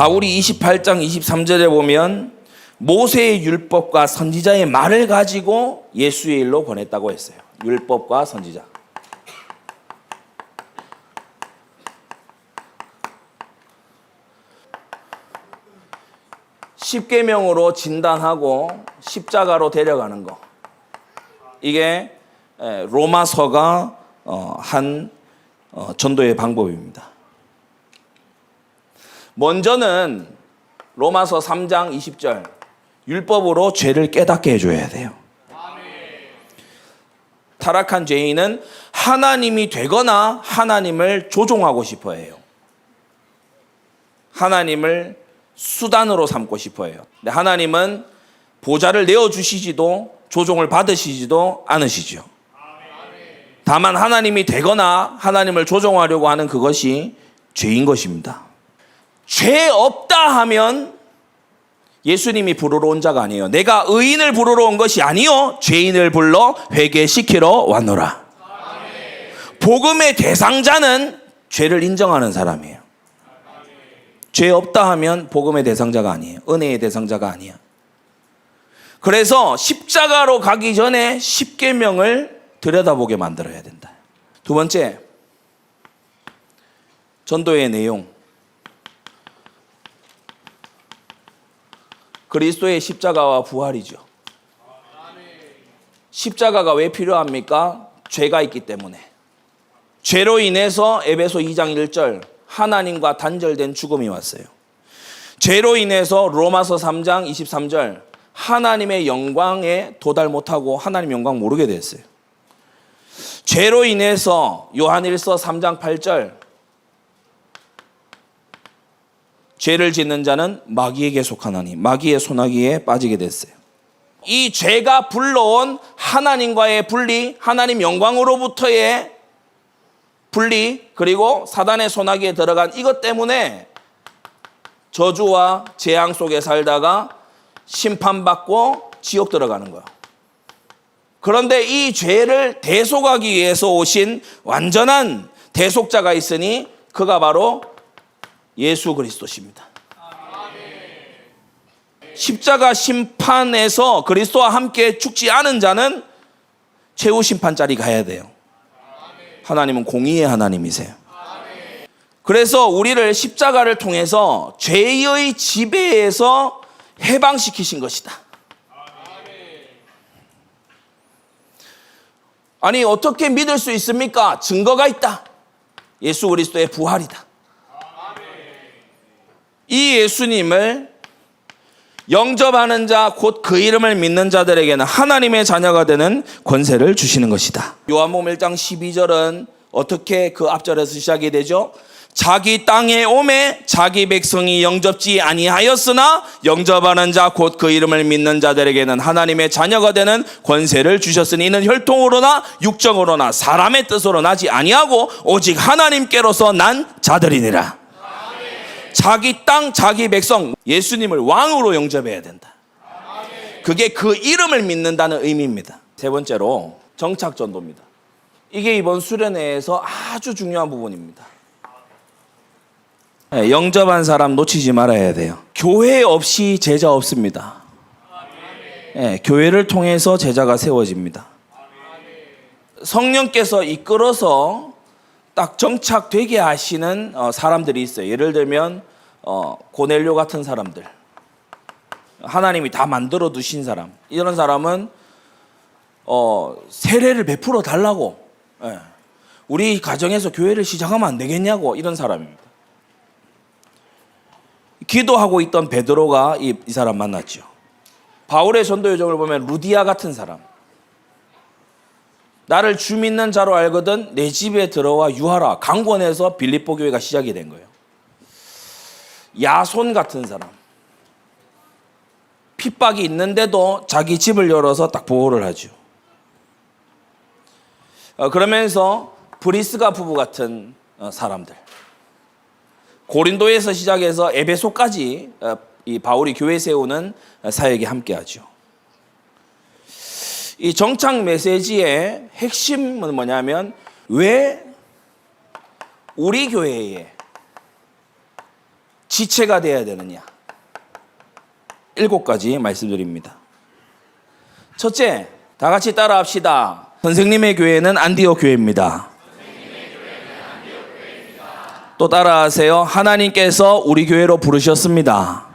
바울이 28장 23절에 보면 모세의 율법과 선지자의 말을 가지고 예수의 일로 보냈다고 했어요. 율법과 선지자. 십계명으로 진단하고 십자가로 데려가는 거. 이게 로마서가 한 전도의 방법입니다. 먼저는 로마서 3장 20절 율법으로 죄를 깨닫게 해줘야 돼요. 타락한 죄인은 하나님이 되거나 하나님을 조종하고 싶어 해요. 하나님을 수단으로 삼고 싶어 해요. 근데 하나님은 보좌를 내어주시지도 조종을 받으시지도 않으시죠. 다만 하나님이 되거나 하나님을 조종하려고 하는 그것이 죄인 것입니다. 죄 없다 하면 예수님이 부르러 온 자가 아니에요. 내가 의인을 부르러 온 것이 아니요 죄인을 불러 회개시키러 왔노라. 복음의 대상자는 죄를 인정하는 사람이에요. 죄 없다 하면 복음의 대상자가 아니에요. 은혜의 대상자가 아니야. 그래서 십자가로 가기 전에 십계명을 들여다보게 만들어야 된다. 두 번째, 전도의 내용. 그리스도의 십자가와 부활이죠. 십자가가 왜 필요합니까? 죄가 있기 때문에. 죄로 인해서 에베소 2장 1절 하나님과 단절된 죽음이 왔어요. 죄로 인해서 로마서 3장 23절 하나님의 영광에 도달 못하고 하나님 영광 모르게 됐어요. 죄로 인해서 요한일서 3장 8절 죄를 짓는 자는 마귀에게 속하나니 마귀의 소나기에 빠지게 됐어요. 이 죄가 불러온 하나님과의 분리, 하나님 영광으로부터의 분리, 그리고 사단의 소나기에 들어간 이것 때문에 저주와 재앙 속에 살다가 심판받고 지옥 들어가는 거야. 그런데 이 죄를 대속하기 위해서 오신 완전한 대속자가 있으니 그가 바로 예수 그리스도십니다. 십자가 심판에서 그리스도와 함께 죽지 않은 자는 최후 심판 자리 가야 돼요. 하나님은 공의의 하나님이세요. 그래서 우리를 십자가를 통해서 죄의 지배에서 해방시키신 것이다. 아니 어떻게 믿을 수 있습니까? 증거가 있다. 예수 그리스도의 부활이다. 이 예수님을 영접하는 자, 곧 그 이름을 믿는 자들에게는 하나님의 자녀가 되는 권세를 주시는 것이다. 요한복음 1장 12절은 어떻게 그 앞절에서 시작이 되죠? 자기 땅에 오매 자기 백성이 영접지 아니하였으나 영접하는 자, 곧 그 이름을 믿는 자들에게는 하나님의 자녀가 되는 권세를 주셨으니 이는 혈통으로나 육정으로나 사람의 뜻으로 나지 아니하고 오직 하나님께로서 난 자들이니라. 자기 땅, 자기 백성, 예수님을 왕으로 영접해야 된다. 그게 그 이름을 믿는다는 의미입니다. 세 번째로 정착전도입니다. 이게 이번 수련회에서 아주 중요한 부분입니다. 영접한 사람 놓치지 말아야 돼요. 교회 없이 제자 없습니다. 교회를 통해서 제자가 세워집니다. 성령께서 이끌어서 딱 정착되게 하시는 사람들이 있어요. 예를 들면 고넬료 같은 사람들, 하나님이 다 만들어 두신 사람, 이런 사람은 세례를 베풀어 달라고, 우리 가정에서 교회를 시작하면 안 되겠냐고, 이런 사람입니다. 기도하고 있던 베드로가 이 사람 만났죠. 바울의 전도 여정을 보면 루디아 같은 사람, 나를 주 믿는 자로 알거든 내 집에 들어와 유하라, 강권해서 빌립보 교회가 시작이 된 거예요. 야손 같은 사람, 핍박이 있는데도 자기 집을 열어서 딱 보호를 하죠. 그러면서 브리스가 부부 같은 사람들, 고린도에서 시작해서 에베소까지 이 바울이 교회 세우는 사역에 함께하죠. 이 정착 메시지의 핵심은 뭐냐면, 왜 우리 교회에 지체가 되어야 되느냐? 7가지 말씀드립니다. 첫째, 다 같이 따라합시다. 선생님의 교회는 안디옥 교회입니다. 또 따라하세요. 하나님께서 우리 교회로 부르셨습니다.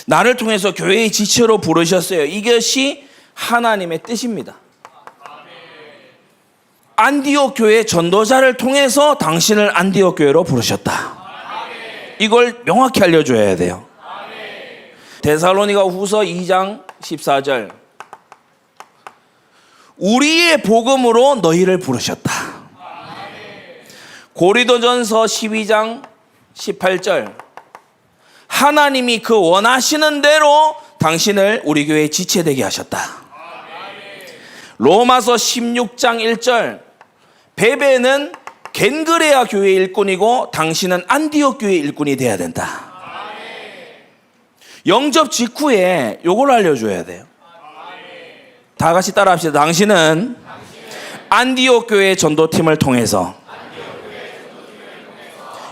나를 통해서 교회의 지체로 부르셨어요. 이것이 하나님의 뜻입니다. 안디옥 교회 전도자를 통해서 당신을 안디옥 교회로 부르셨다. 이걸 명확히 알려줘야 돼요. 데살로니가 후서 2장 14절. 우리의 복음으로 너희를 부르셨다. 고린도전서 12장 18절. 하나님이 그 원하시는 대로 당신을 우리 교회에 지체되게 하셨다. 로마서 16장 1절. 베베는 겐그레아 교회 일꾼이고 당신은 안디옥 교회 일꾼이 돼야 된다. 영접 직후에 요걸 알려줘야 돼요. 다 같이 따라합시다. 당신은 안디옥 교회 전도팀을 통해서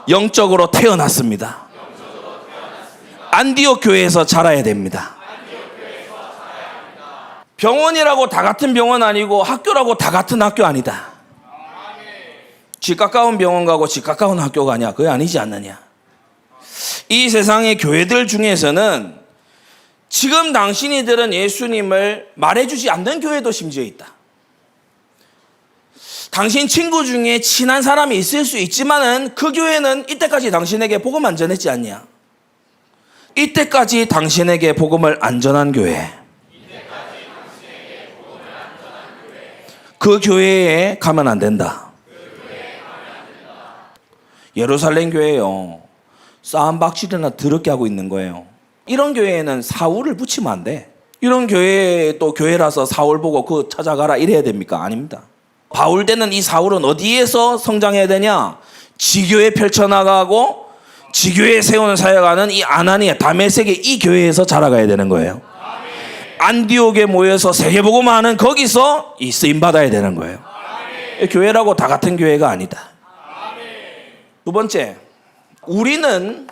영적으로 태어났습니다. 안디옥 교회에서 자라야 됩니다. 병원이라고 다 같은 병원 아니고 학교라고 다 같은 학교 아니다. 집 가까운 병원 가고 집 가까운 학교가 아니야. 그게 아니지 않느냐. 이 세상의 교회들 중에서는 지금 당신이들은 예수님을 말해주지 않는 교회도 심지어 있다. 당신 친구 중에 친한 사람이 있을 수 있지만은 그 교회는 이때까지 당신에게 복음 안 전했지 않냐. 이때까지 당신에게 복음을 안 전한 교회. 그 교회에 가면 안 된다. 예루살렘 교회요. 싸움박질이나 더럽게 하고 있는 거예요. 이런 교회에는 사울을 붙이면 안 돼. 이런 교회 또 교회라서 사울 보고 그거 찾아가라 이래야 됩니까? 아닙니다. 바울 되는 이 사울은 어디에서 성장해야 되냐? 지교에 펼쳐나가고 지교에 세우는 사역하는 이 아나니아 다메섹의 이 교회에서 자라가야 되는 거예요. 안디옥에 모여서 세계복음하는 거기서 이 쓰임 받아야 되는 거예요. 교회라고 다 같은 교회가 아니다. 두 번째, 우리는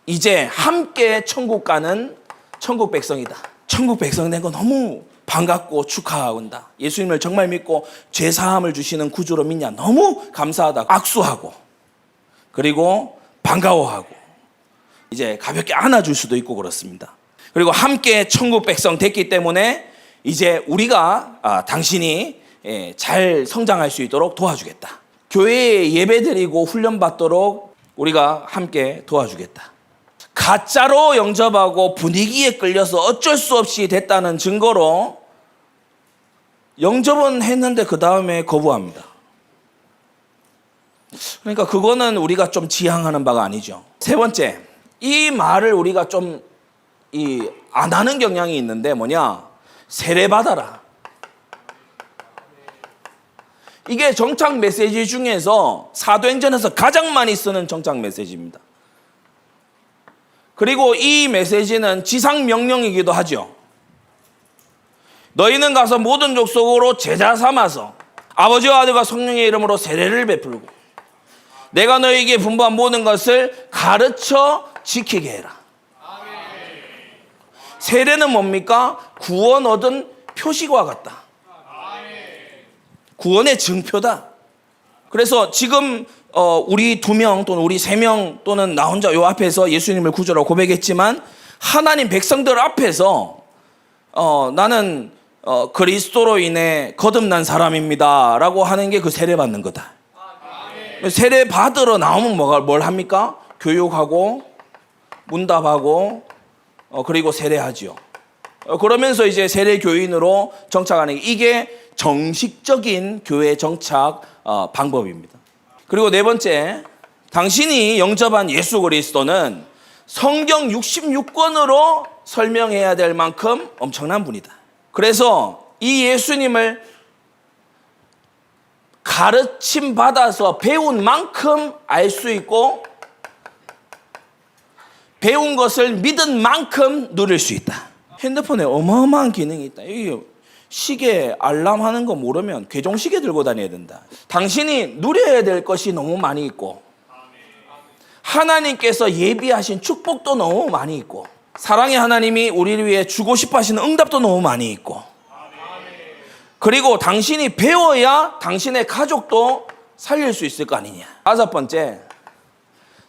이제 함께 천국 가는 천국 백성이다. 천국 백성 된 거 너무 반갑고 축하한다. 예수님을 정말 믿고 죄 사함을 주시는 구주로 믿냐. 너무 감사하다. 악수하고 그리고 반가워하고 이제 가볍게 안아줄 수도 있고 그렇습니다. 그리고 함께 천국 백성 됐기 때문에 이제 우리가 당신이 잘 성장할 수 있도록 도와주겠다. 교회에 예배드리고 훈련받도록 우리가 함께 도와주겠다. 가짜로 영접하고 분위기에 끌려서 어쩔 수 없이 됐다는 증거로 영접은 했는데 그 다음에 거부합니다. 그러니까 그거는 우리가 좀 지향하는 바가 아니죠. 세 번째, 이 말을 우리가 좀 안 하는 경향이 있는데 뭐냐? 세례받아라. 이게 정착 메시지 중에서 사도행전에서 가장 많이 쓰는 정착 메시지입니다. 그리고 이 메시지는 지상명령이기도 하죠. 너희는 가서 모든 족속으로 제자 삼아서 아버지와 아들과 성령의 이름으로 세례를 베풀고 내가 너희에게 분부한 모든 것을 가르쳐 지키게 해라. 세례는 뭡니까? 구원 얻은 표시와 같다. 구원의 증표다. 그래서 지금 우리 2명 또는 우리 3명 또는 나 혼자 요 앞에서 예수님을 구주라고 고백했지만 하나님 백성들 앞에서 나는 그리스도로 인해 거듭난 사람입니다 라고 하는 게 그 세례 받는 거다. 세례 받으러 나오면 뭘 합니까? 교육하고 문답하고 그리고 세례하지요. 그러면서 이제 세례 교인으로 정착하는 이게 정식적인 교회 정착 방법입니다. 그리고 네 번째, 당신이 영접한 예수 그리스도는 성경 66권으로 설명해야 될 만큼 엄청난 분이다. 그래서 이 예수님을 가르침 받아서 배운 만큼 알 수 있고 배운 것을 믿은 만큼 누릴 수 있다. 핸드폰에 어마어마한 기능이 있다. 시계 알람 하는 거 모르면 괴종시계 들고 다녀야 된다. 당신이 누려야 될 것이 너무 많이 있고 하나님께서 예비하신 축복도 너무 많이 있고 사랑의 하나님이 우리를 위해 주고 싶어 하시는 응답도 너무 많이 있고 그리고 당신이 배워야 당신의 가족도 살릴 수 있을 거 아니냐. 5번째,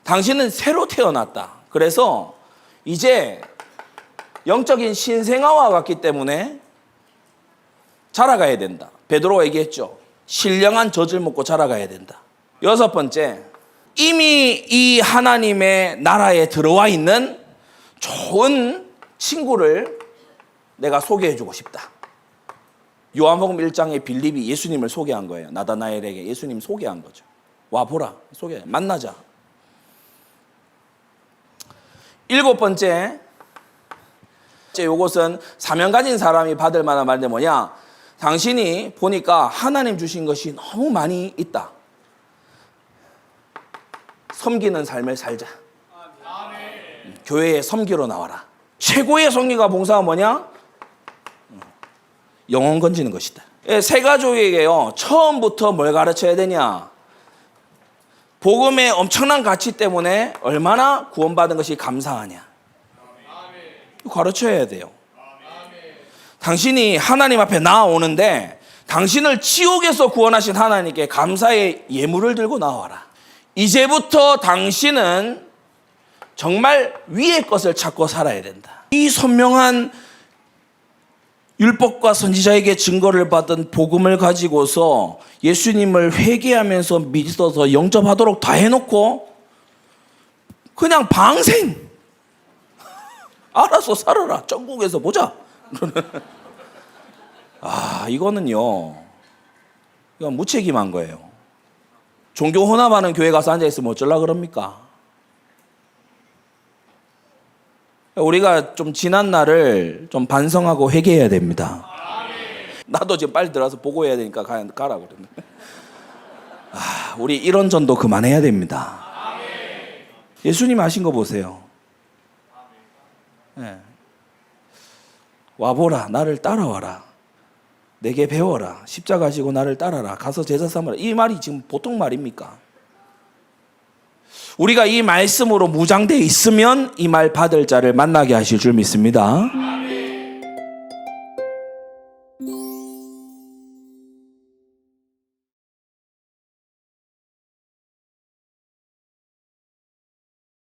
당신은 새로 태어났다. 그래서 이제 영적인 신생아와 같기 때문에 자라가야 된다. 베드로가 얘기했죠. 신령한 젖을 먹고 자라가야 된다. 6번째, 이미 이 하나님의 나라에 들어와 있는 좋은 친구를 내가 소개해주고 싶다. 요한복음 1장에 빌립이 예수님을 소개한 거예요. 나다나엘에게 예수님 소개한 거죠. 와 보라, 소개, 만나자. 7번째, 이것은 사명 가진 사람이 받을 만한 말인데 뭐냐? 당신이 보니까 하나님 주신 것이 너무 많이 있다. 섬기는 삶을 살자. 교회에 섬기러 나와라. 최고의 성리가 봉사가 뭐냐? 영혼 건지는 것이다. 새 가족에게요, 처음부터 뭘 가르쳐야 되냐? 복음의 엄청난 가치 때문에 얼마나 구원받은 것이 감사하냐? 가르쳐야 돼요. 당신이 하나님 앞에 나아오는데 당신을 지옥에서 구원하신 하나님께 감사의 예물을 들고 나와라. 이제부터 당신은 정말 위의 것을 찾고 살아야 된다. 이 선명한 율법과 선지자에게 증거를 받은 복음을 가지고서 예수님을 회개하면서 믿어서 영접하도록 다 해놓고 그냥 방생 알아서 살아라. 천국에서 보자. 이거는요, 이건 무책임한 거예요. 종교 혼합하는 교회 가서 앉아있으면 어쩌려고 그럽니까? 우리가 좀 지난 날을 좀 반성하고 회개해야 됩니다. 나도 지금 빨리 들어가서 보고해야 되니까 가라 그러네. 우리 이런 전도 그만해야 됩니다. 예수님 하신 거 보세요. 네. 와보라, 나를 따라와라. 내게 배워라. 십자가 지고 나를 따라라. 가서 제자 삼으라. 이 말이 지금 보통 말입니까? 우리가 이 말씀으로 무장되어 있으면 이 말 받을 자를 만나게 하실 줄 믿습니다.